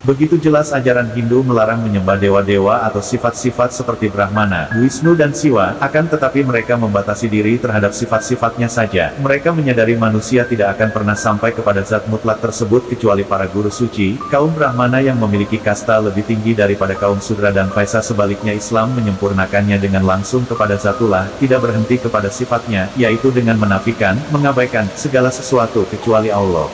Begitu jelas ajaran Hindu melarang menyembah dewa-dewa atau sifat-sifat seperti Brahmana, Wisnu dan Siwa, akan tetapi mereka membatasi diri terhadap sifat-sifatnya saja. Mereka menyadari manusia tidak akan pernah sampai kepada zat mutlak tersebut kecuali para guru suci. Kaum Brahmana yang memiliki kasta lebih tinggi daripada kaum Sudra dan Vaisya, sebaliknya Islam menyempurnakannya dengan langsung kepada Zatullah, tidak berhenti kepada sifatnya, yaitu dengan menafikan, mengabaikan, segala sesuatu kecuali Allah.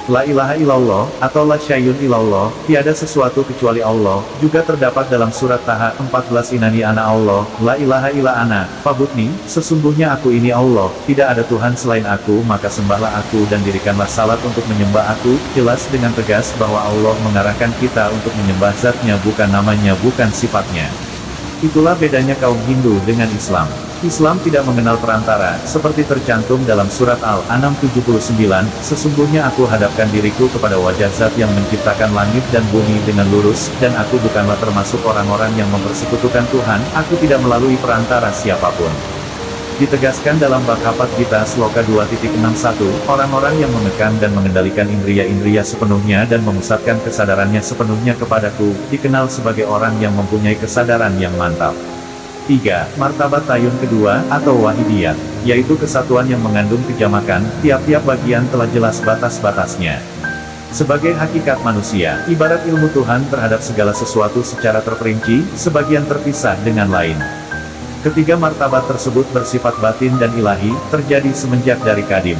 La ilaha illallah, atau la syai'un illallah, tiada sesuatu kecuali Allah, juga terdapat dalam surat Taha 14 Inani ana Allah, la ilaha illa ana, fabudni, sesungguhnya aku ini Allah, tidak ada Tuhan selain aku, maka sembahlah aku dan dirikanlah salat untuk menyembah aku. Jelas dengan tegas bahwa Allah mengarahkan kita untuk menyembah zatnya, bukan namanya, bukan sifatnya. Itulah bedanya kaum Hindu dengan Islam. Islam tidak mengenal perantara, seperti tercantum dalam surat Al-An'am 79, sesungguhnya aku hadapkan diriku kepada wajah zat yang menciptakan langit dan bumi dengan lurus, dan aku bukanlah termasuk orang-orang yang mempersekutukan Tuhan, aku tidak melalui perantara siapapun. Ditegaskan dalam Bhagavad Gita Sloka 2.61, orang-orang yang menekan dan mengendalikan indriya-indriya sepenuhnya dan memusatkan kesadarannya sepenuhnya kepadaku, dikenal sebagai orang yang mempunyai kesadaran yang mantap. 3. Martabat tayun kedua, atau wahidiyat, yaitu kesatuan yang mengandung kejamakan, tiap-tiap bagian telah jelas batas-batasnya. Sebagai hakikat manusia, ibarat ilmu Tuhan terhadap segala sesuatu secara terperinci, sebagian terpisah dengan lain. Ketiga martabat tersebut bersifat batin dan ilahi, terjadi semenjak dari kadim.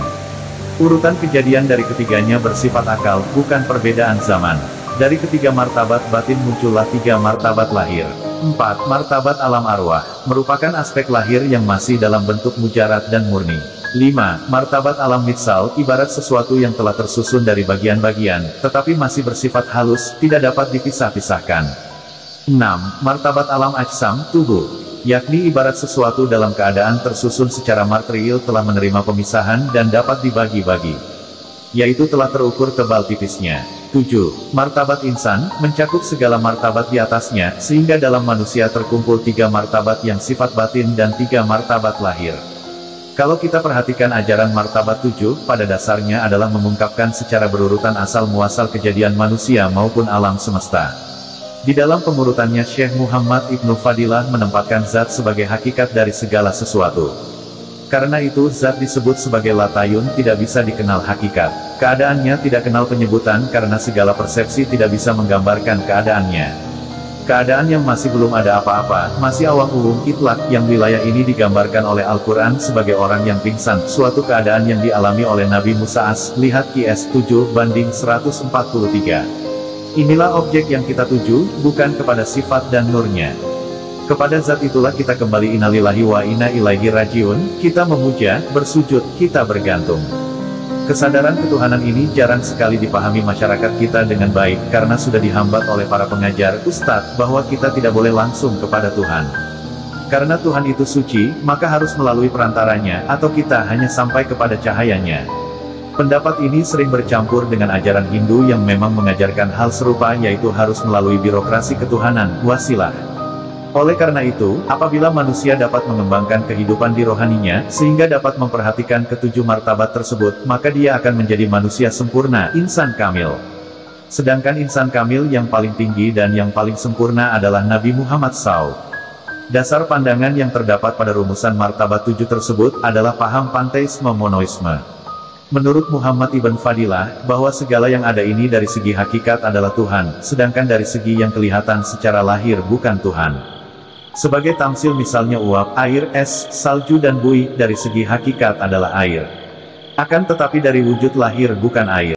Urutan kejadian dari ketiganya bersifat akal, bukan perbedaan zaman. Dari ketiga martabat batin muncullah tiga martabat lahir. 4. Martabat alam arwah, merupakan aspek lahir yang masih dalam bentuk mujarad dan murni. 5. Martabat alam mitsal, ibarat sesuatu yang telah tersusun dari bagian-bagian, tetapi masih bersifat halus, tidak dapat dipisah-pisahkan. 6. Martabat alam ajsam, tubuh, yakni ibarat sesuatu dalam keadaan tersusun secara material telah menerima pemisahan dan dapat dibagi-bagi, yaitu telah terukur tebal tipisnya. 7. Martabat insan, mencakup segala martabat di atasnya, sehingga dalam manusia terkumpul tiga martabat yang sifat batin dan tiga martabat lahir. Kalau kita perhatikan ajaran martabat 7, pada dasarnya adalah mengungkapkan secara berurutan asal-muasal kejadian manusia maupun alam semesta. Di dalam pengurutannya Syekh Muhammad Ibnu Fadilah menempatkan zat sebagai hakikat dari segala sesuatu. Karena itu zat disebut sebagai latayun, tidak bisa dikenal hakikat. Keadaannya tidak kenal penyebutan karena segala persepsi tidak bisa menggambarkan keadaannya. Keadaan yang masih belum ada apa-apa, masih awam ulum itlak, yang wilayah ini digambarkan oleh Al-Quran sebagai orang yang pingsan, suatu keadaan yang dialami oleh Nabi Musa lihat QS 7:143. Inilah objek yang kita tuju, bukan kepada sifat dan nurnya. Kepada zat itulah kita kembali, innalillahi wa inna ilaihi rajiun, kita memuja, bersujud, kita bergantung. Kesadaran ketuhanan ini jarang sekali dipahami masyarakat kita dengan baik, karena sudah dihambat oleh para pengajar, ustadz, bahwa kita tidak boleh langsung kepada Tuhan. Karena Tuhan itu suci, maka harus melalui perantaranya, atau kita hanya sampai kepada cahayanya. Pendapat ini sering bercampur dengan ajaran Hindu yang memang mengajarkan hal serupa, yaitu harus melalui birokrasi ketuhanan, wasilah. Oleh karena itu, apabila manusia dapat mengembangkan kehidupan di rohaninya, sehingga dapat memperhatikan ketujuh martabat tersebut, maka dia akan menjadi manusia sempurna, insan kamil. Sedangkan insan kamil yang paling tinggi dan yang paling sempurna adalah Nabi Muhammad SAW. Dasar pandangan yang terdapat pada rumusan martabat 7 tersebut, adalah paham panteisme monoisme. Menurut Muhammad Ibn Fadilah, bahwa segala yang ada ini dari segi hakikat adalah Tuhan, sedangkan dari segi yang kelihatan secara lahir bukan Tuhan. Sebagai tamsil misalnya uap, air, es, salju dan buih, dari segi hakikat adalah air. Akan tetapi dari wujud lahir bukan air.